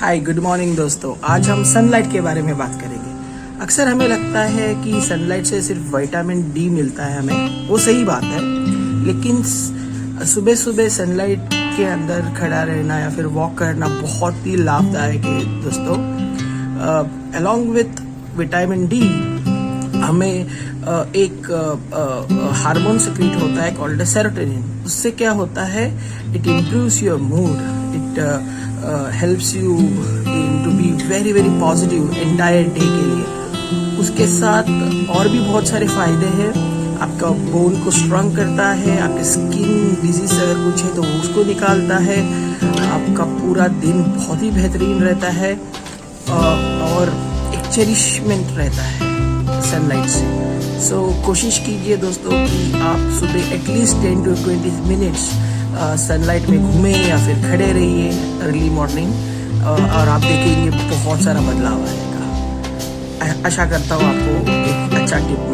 Hi good morning दोस्तों। आज हम सनलाइट के बारे में बात करेंगे। अक्सर हमें लगता है कि सनलाइट से सिर्फ विटामिन डी मिलता है हमें, वो सही बात है, लेकिन सुबह सुबह सनलाइट के अंदर खड़ा रहना या फिर वॉक करना बहुत ही लाभदायक है दोस्तों। अलॉन्ग विथ विटामिन डी हमें एक हार्मोन सिक्रीट होता है कॉल्ड सेरोटोनिन। उससे क्या होता है, it improves your mood, it helps you in to be very very positive entire day के लिए। उसके साथ और भी बहुत सारे फायदे हैं। आपका बोन को स्ट्रांग करता है, आपके स्किन डिजीज अगर कुछ है तो उसको निकालता है, आपका पूरा दिन बहुत ही बेहतरीन रहता है और एक चेरिशमेंट रहता है सनलाइट से। सो कोशिश कीजिए दोस्तों कि आप सुबह एटलीस्ट 10 to 20 मिनट्स सनलाइट में घूमें या फिर खड़े रहिए अर्ली मॉर्निंग, और आप देखेंगे बहुत सारा बदलाव आएगा। आशा करता हूँ आपको एक अच्छा टिप